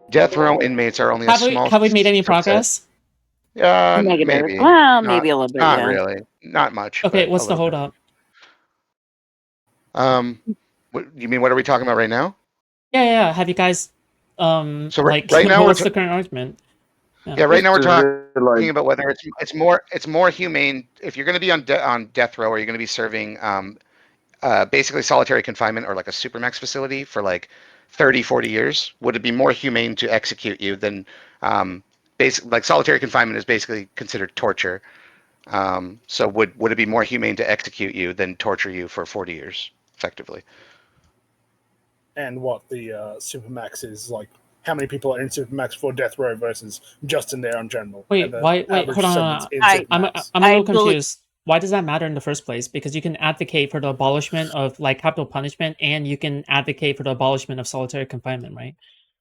Death row inmates are only a small Have we made any subset. progress? Negative. Maybe. Well, Not maybe a little bit, not yeah. really. Not much, Okay, but a what's the little bit. holdup? You mean what are we talking about right now? Yeah. Have you guys, So like, right now what's the current argument? Yeah. right now we're Is talking it like about whether it's more humane if you're going to be on death row or you're going to be serving basically solitary confinement or like a supermax facility for like 30, 40 years. Would it be more humane to execute you than like solitary confinement is basically considered torture. So would it be more humane to execute you than torture you for 40 years, effectively? And what the Supermax is like? How many people are in Supermax for death row versus just in there on general? Wait, and the wait, average hold on. sentence in I'm Supermax. I'm a little I believe- confused. Why does that matter in the first place? Because you can advocate for the abolishment of like capital punishment, and you can advocate for the abolishment of solitary confinement, right?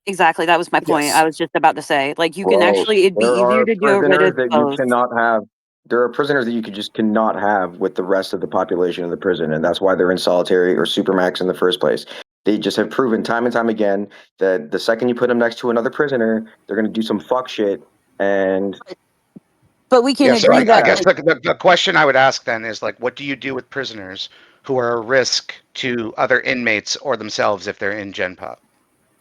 Exactly, that was my point. Yes. I was just about to say, like, you can Well, actually, it'd be there easier are to do rid prisoners of that you both. cannot have. There are prisoners that you just cannot have with the rest of the population of the prison, and that's why they're in solitary or supermax in the first place. They just have proven time and time again that the second you put them next to another prisoner, they're going to do some fuck shit. And But we can Yeah, so agree I that, guess like, the question I would ask then is like, what do you do with prisoners who are a risk to other inmates or themselves if they're in Gen Pop?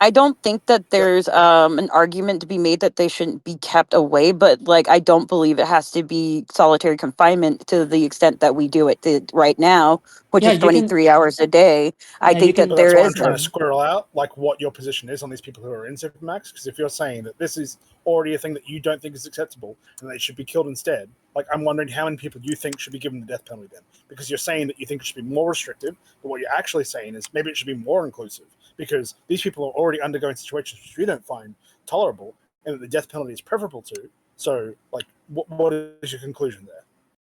I don't think that there's an argument to be made that they shouldn't be kept away, but like I don't believe it has to be solitary confinement to the extent that we do it right now, which Yeah, is you can. 23 hours a day. I Yeah, you think that can. But that's there why I'm is trying to squirrel out like what your position is on these people who are in Supermax. Because if you're saying that this is already a thing that you don't think is acceptable and they should be killed instead, like I'm wondering how many people you think should be given the death penalty then. Because you're saying that you think it should be more restrictive, but what you're actually saying is maybe it should be more inclusive. Because these people are already undergoing situations which we don't find tolerable, and that the death penalty is preferable to. So, like, what is your conclusion there?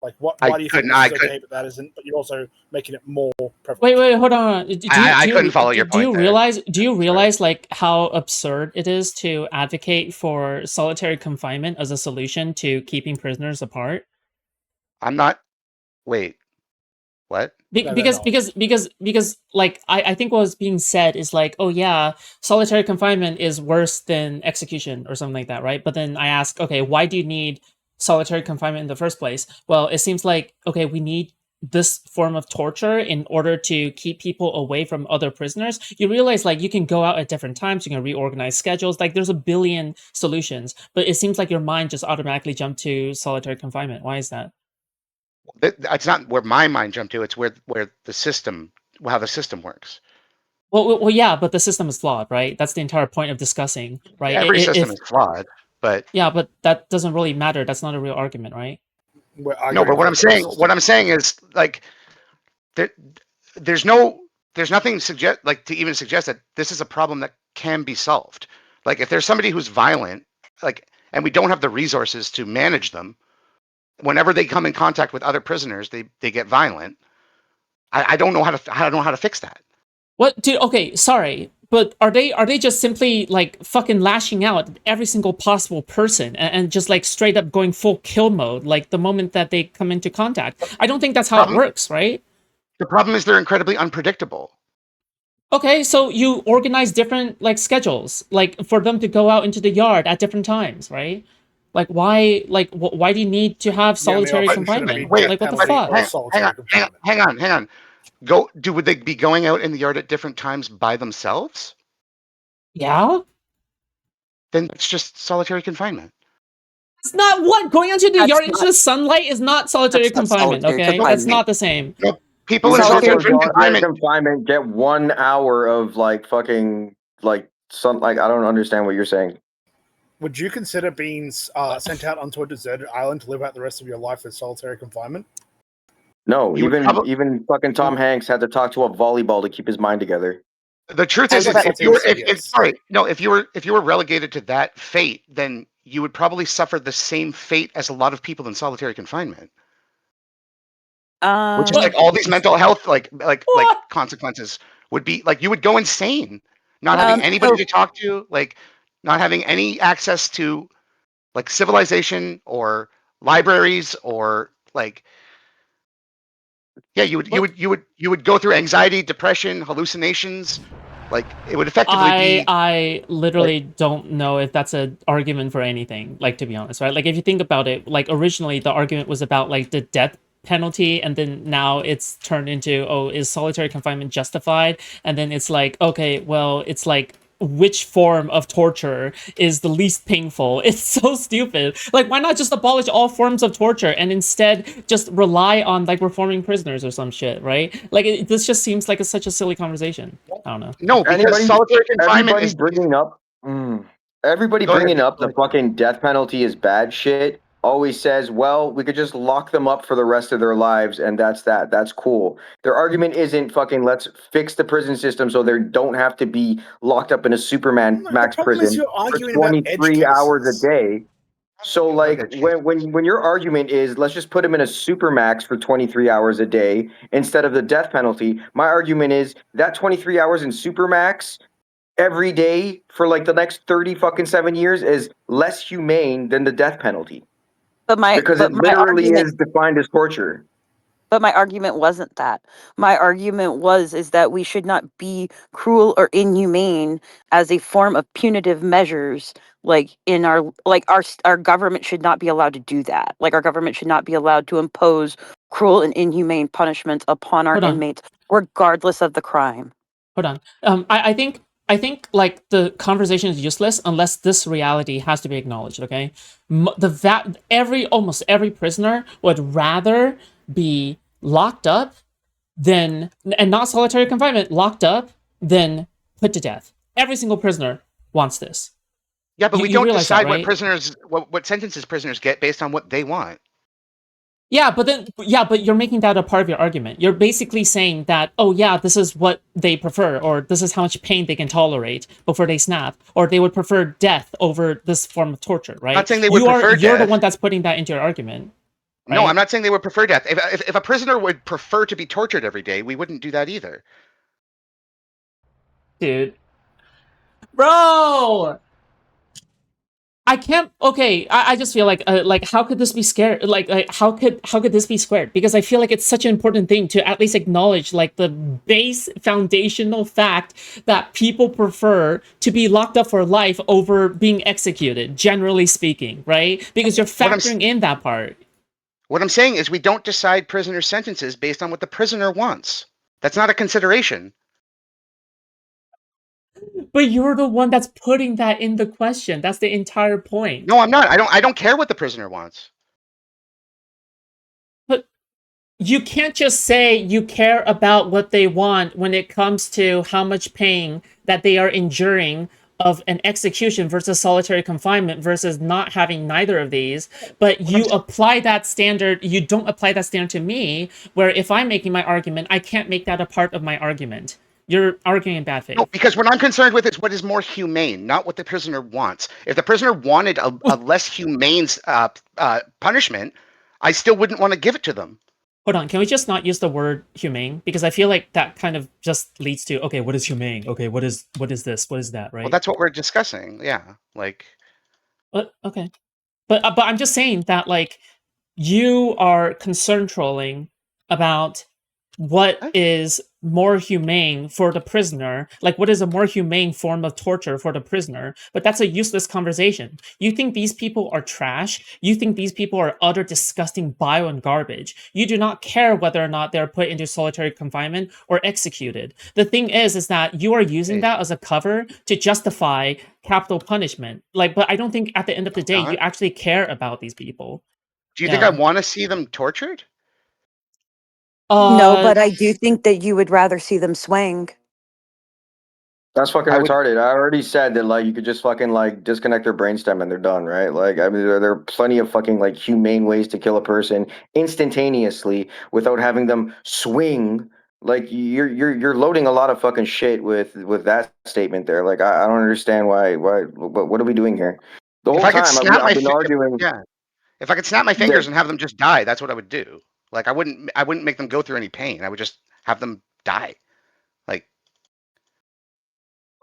Like, why do you think this is okay, but that isn't? But you're also making it more prevalent. Wait, hold on. I couldn't follow your point there. Do you realize like how absurd it is to advocate for solitary confinement as a solution to keeping prisoners apart? I'm not. Wait, what? Because like I think what was being said is like, oh yeah, solitary confinement is worse than execution or something like that, right? But then I ask, okay, why do you need solitary confinement in the first place? Well, it seems like, okay, we need this form of torture in order to keep people away from other prisoners. You realize like you can go out at different times, you can reorganize schedules, like there's a billion solutions, but it seems like your mind just automatically jumped to solitary confinement. Why is that? It's not where my mind jumped to. It's where the system, how the system works. Well, yeah, but the system is flawed, right? That's the entire point of discussing, right? Every system is flawed, but yeah, but that doesn't really matter. That's not a real argument, right? No, but what I'm saying is like there, there's nothing to even suggest that this is a problem that can be solved. Like if there's somebody who's violent, like, and we don't have the resources to manage them, whenever they come in contact with other prisoners, they get violent. I don't know how to fix that. What, dude? Okay, sorry, but are they just simply like fucking lashing out at every single possible person and just like straight up going full kill mode like the moment that they come into contact? I don't think that's how it works, right? The problem is they're incredibly unpredictable. Okay, so you organize different like schedules, like for them to go out into the yard at different times, right? Like why? Like why do you need to have solitary confinement? Wait, like what the fuck? Hang on. Would they be going out in the yard at different times by themselves? Yeah. Then it's just solitary confinement. It's not what going into the yard into the sunlight is not solitary confinement. Okay, it's not the same. No, people in solitary confinement get 1 hour of like fucking like some like I don't understand what you're saying. Would you consider being sent out onto a deserted island to live out the rest of your life as solitary confinement? No, even fucking Tom Hanks had to talk to a volleyball to keep his mind together. The truth is, if you were relegated to that fate, then you would probably suffer the same fate as a lot of people in solitary confinement. Which is like all these mental health like consequences would be like you would go insane, not having anybody to talk to, like not having any access to like civilization or libraries or like you would go through anxiety, depression, hallucinations, Like it would effectively be I like, literally don't know if that's an argument for anything, like, to be honest, right? Like, if you think about it, like, originally the argument was about like the death penalty, and then now it's turned into, oh, is solitary confinement justified? And then it's like, okay, well, it's like, which form of torture is the least painful? It's so stupid. Like, why not just abolish all forms of torture and instead just rely on like reforming prisoners or some shit, right? Like, this just seems like such a silly conversation. I don't know. no, because Anybody, solitary confinement everybody is. bringing up, everybody Go ahead. bringing up Go the ahead. fucking death penalty is bad shit. Always says, well, we could just lock them up for the rest of their lives, and that's that. That's cool. Their argument isn't fucking let's fix the prison system so they don't have to be locked up in a Superman No, the max problem is prison you're for arguing about edge 23 hours a cases. day. So Like like a case. when your argument is let's just put them in a supermax for 23 hours a day instead of the death penalty, my argument is that 23 hours in supermax every day for like the next 30 fucking 7 years is less humane than the death penalty But my because but it my literally argument is defined as torture. But my argument wasn't that. My argument is that we should not be cruel or inhumane as a form of punitive measures. Like in our government should not be allowed to do that. Like our government should not be allowed to impose cruel and inhumane punishments upon our Hold on. inmates, regardless of the crime. Hold on. I think like the conversation is useless unless this reality has to be acknowledged. Okay, almost every prisoner would rather be locked up than, and not solitary confinement, locked up than put to death. Every single prisoner wants this. Yeah, but we You don't realize that, decide what right? prisoners, what sentences prisoners get based on what they want. Yeah, but you're making that a part of your argument. You're basically saying that, oh yeah, this is what they prefer, or this is how much pain they can tolerate before they snap, or they would prefer death over this form of torture, I'm not right? saying they would prefer You're the death. one that's putting that into your argument, No, I'm right? not saying they would prefer death. If a prisoner would prefer to be tortured every day, we wouldn't do that either. Dude. Bro! I can't. Okay, I just feel like how could this be scared? Like how could this be squared? Because I feel like it's such an important thing to at least acknowledge, like the base foundational fact that people prefer to be locked up for life over being executed. Generally speaking, right? Because you're What I'm factoring in that part. what I'm saying is we don't decide prisoner sentences based on what the prisoner wants. That's not a consideration. But you're the one that's putting that in the question. That's the entire point. No, I'm not. I don't care what the prisoner wants. But you can't just say you care about what they want when it comes to how much pain that they are enduring of an execution versus solitary confinement versus not having neither of these, but What I'm you apply that standard, you don't apply that standard to me, where if I'm making my argument, I can't make that a part of my argument. You're arguing in bad No, faith. because what I'm concerned with is what is more humane, not what the prisoner wants. If the prisoner wanted a less humane punishment, I still wouldn't want to give it to them. Hold on, can we just not use the word humane? Because I feel like that kind of just leads to, okay, what is humane? Okay, what is this? What is that, Well, right? that's what we're discussing. Yeah, like Okay. But I'm just saying that, like, you are concern trolling about what is more humane for the prisoner, like what is a more humane form of torture for the prisoner, but that's a useless conversation. You think these people are trash, you think these people are utter disgusting bile and garbage. You do not care whether or not they're put into solitary confinement or executed. The thing is that you are using hey, that as a cover to justify capital punishment. Like, but I don't think at the end of the day you not. actually care about these people. Do you think I Yeah. want to see them tortured? No, Uh, but I do think that you would rather see them swing. That's fucking I would. retarded. I already said that like you could just fucking like disconnect their brainstem and they're done, right? Like I mean there are plenty of fucking like humane ways to kill a person instantaneously without having them swing. Like you're loading a lot of fucking shit with that statement there. Like I don't understand why what are we doing here? The If whole I could time snap I've my, been arguing yeah, if I could snap my fingers that and have them just die, that's what I would do. Like I wouldn't make them go through any pain. I would just have them die. Like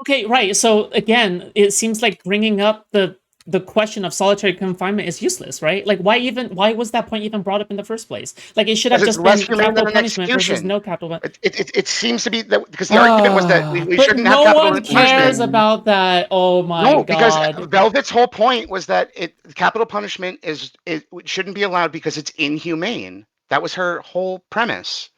okay, right. So again, it seems like bringing up the the question of solitary confinement is useless, right? Like, why was that point even brought up in the first place? Like, it should have Because it's just less been humane than capital an punishment versus execution. no capital. It seems to be that because the argument was that we But shouldn't have no capital one cares punishment. about that. Oh my No, because god. Velvet's whole point was that capital punishment it shouldn't be allowed because it's inhumane. That was her whole premise.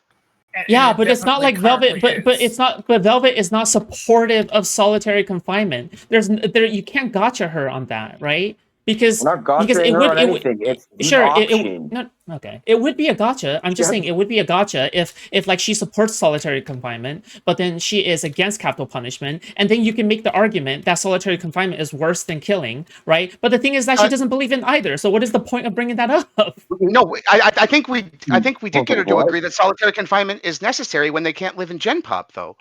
Yeah, it but it's not definitely like Velvet. currently But is. it's not. But Velvet is not supportive of solitary confinement. There you can't gotcha her on that, right? Because We're not because gotchaing her on anything. It's the sure it option. not okay. It would be a gotcha. I'm just Yeah. saying it would be a gotcha if like she supports solitary confinement, but then she is against capital punishment, and then you can make the argument that solitary confinement is worse than killing, right? But the thing is that she Uh, doesn't believe in either. So what is the point of bringing that up? no, I think we did get her to What? agree that solitary confinement is necessary when they can't live in Gen Pop, though.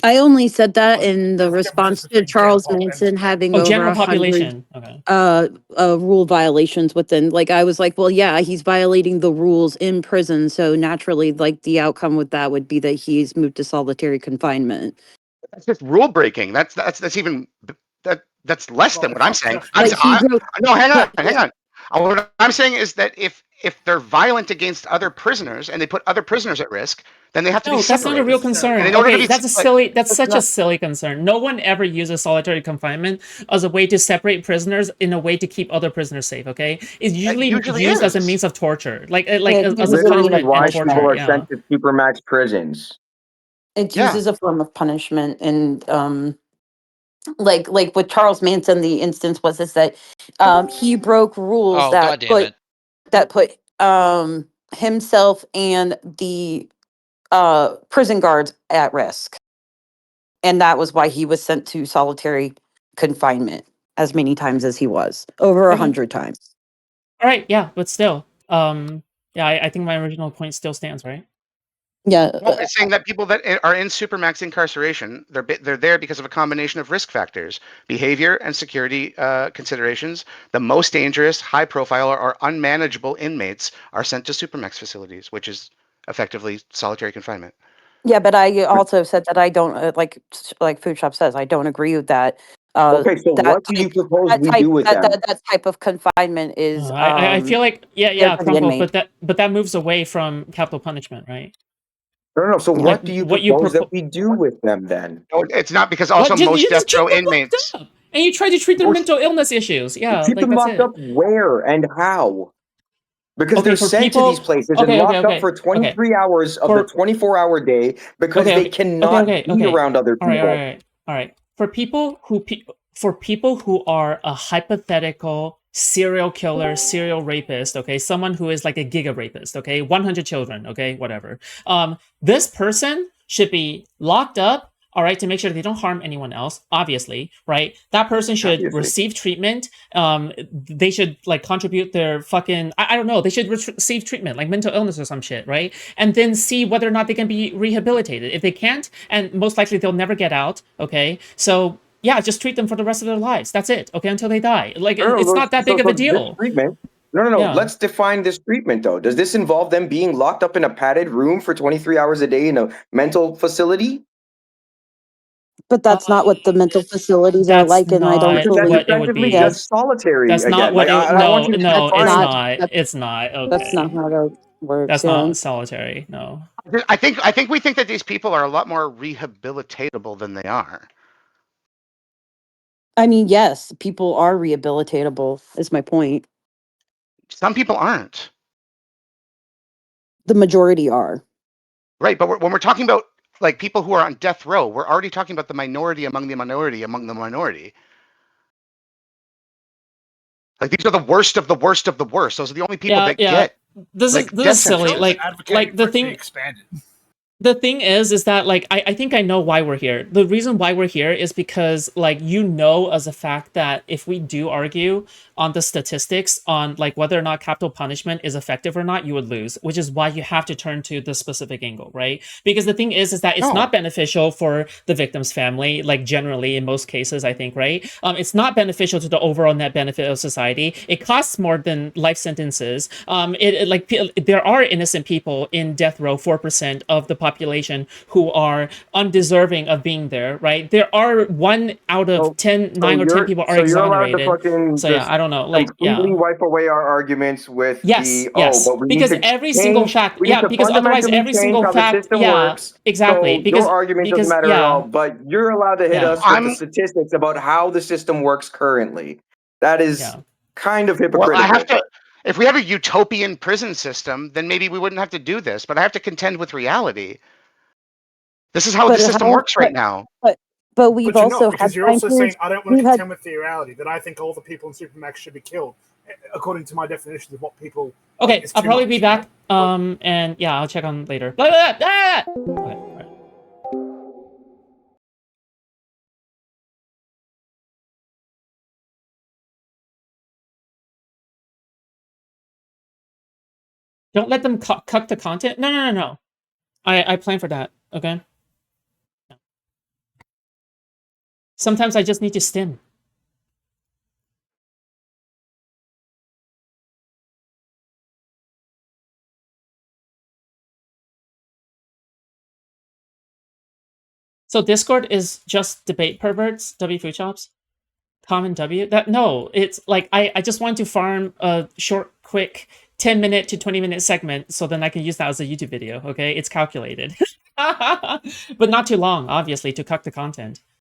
I only said that There's in a the difference response to between Gen Charles Pop and Manson having Oh, over general 100 population. Okay. rule violations within. Like, I was like, well, yeah, he's violating the rules in prison, so naturally, like, the outcome with that would be that he's moved to solitary confinement. That's just rule breaking. That's even that's less well, than what it's I'm not saying. just Like, he broke. No, hang on, But hang on. What I'm saying is that if they're violent against other prisoners and they put other prisoners at risk, then they have to be No, that's not a separated. real necessarily. And concern. in order to Okay, be that's a like, silly. That's it's such a not, silly concern. No one ever uses solitary confinement as a way to separate prisoners in a way to keep other prisoners safe. Okay, it's it usually usually used as a is. means of torture, it as a uses a mean Literally of punishment and why people torture. punishment. are Yeah. sent to supermax prisons. It's used Yeah. as a form of punishment, and like with Charles Manson, the instance was is that he broke rules Oh, god damn it. that put himself and the prison guards at risk, and that was why he was sent to solitary confinement as many times as he was, over a Okay. 100 times. All right. Yeah, but still, yeah, I think my original point still stands, right? Yeah, No, it's saying that people that are in supermax incarceration, they're there because of a combination of risk factors, behavior and security considerations. The most dangerous, high profile, or unmanageable inmates are sent to supermax facilities, which is effectively solitary confinement. yeah, but I also said that I don't like Food Shop says, I don't agree with that. Okay, so what do you propose we do with them? That type of confinement is I feel like there yeah, for the Crumple, inmate. but that moves away from capital punishment, right? No. So Like what do you what you propose that propose. we do with them then? No, it's not because What also just most you death just row keep them locked inmates. up, and you try to treat their Or mental illness issues. Yeah, keep like them that's locked it. up where and how? Because Okay, they're for sent to these people. places and Okay, okay, locked up okay, for okay. 23 hours of the For 24-hour day because okay, they okay, okay, cannot okay, be okay. around other All right, all right, people. all right, all right. For people who are a hypothetical serial killer, serial rapist, okay, someone who is like a giga rapist, okay, 100 children, okay, whatever. This person should be locked up. All right, to make sure they don't harm anyone else, obviously, right? That person should Obviously. receive treatment. They should like contribute their fucking, I don't know, they should receive treatment, like mental illness or some shit, right? And then see whether or not they can be rehabilitated. If they can't, and most likely they'll never get out, okay? So yeah, just treat them for the rest of their lives. That's it, okay, until they die. Like it's not that big of a This deal. treatment. No. Yeah. Let's define this treatment though. Does this involve them being locked up in a padded room for 23 hours a day in a mental facility? But that's not what the mental facilities are That's like, and I don't not Because that's believe. what it would effectively be. just solitary That's not again. what Like it. I want No, you to no, That's it's define. not. not. It's not. That's not Okay, how that works. that's Yeah. not solitary. No. I think we think that these people are a lot more rehabilitatable than they are. I mean, yes, people are rehabilitatable, is my point. Some people aren't. The majority are. Right, but when we're talking about like people who are on death row, we're already talking about the minority among the minority among the minority. Like these are the worst of the worst of the worst. Those are the only people Yeah, that yeah. get This like is death silly. sentences. Advocating The for it to be thing. expanded. The thing is that like I think I know why we're here. The reason why we're here is because like as a fact that if we do argue on the statistics on like whether or not capital punishment is effective or not, you would lose, which is why you have to turn to the specific angle, right? Because the thing is that it's No. not beneficial for the victim's family, like generally in most cases, I think, right? It's not beneficial to the overall net benefit of society. It costs more than life sentences. There are innocent people in death row, 4% of the population population who are undeserving of being there, right? There are 1 out of 10, 9 or 10 people are so you're allowed to exonerated. fucking So yeah, just I don't know. Like, completely yeah. wipe away our arguments with Yes, but yes. we need Because to every single change, fact, we need yeah, to because otherwise fundamentally every change single how the fact, system yeah, works. exactly. So your argument doesn't matter at all, Yeah, but you're allowed to hit yeah, us with the statistics about how the system works currently. That is yeah. kind of Well, I have hypocritical. to. If we have a utopian prison system, then maybe we wouldn't have to do this. But I have to contend with reality. This is how the But system how? works right now. But but we've But you're not, also had because you're time also saying periods. I don't want We've to had contend with the reality that I think all the people in Supermax should be killed, according to my definitions of what people think Okay, is I'll too probably much. be You know? back. And yeah, I'll check on later. Blah, blah, blah. Okay, all right. Don't let them cuck the content. No, no, no, no. I plan for that. Okay. Sometimes I just need to stim. So Discord is just debate perverts. W Foodshops. Common W. That no, it's like I just want to farm a short, quick 10-minute to 20-minute segment so then I can use that as a YouTube video. Okay, it's calculated, but not too long, obviously, to cuck the content.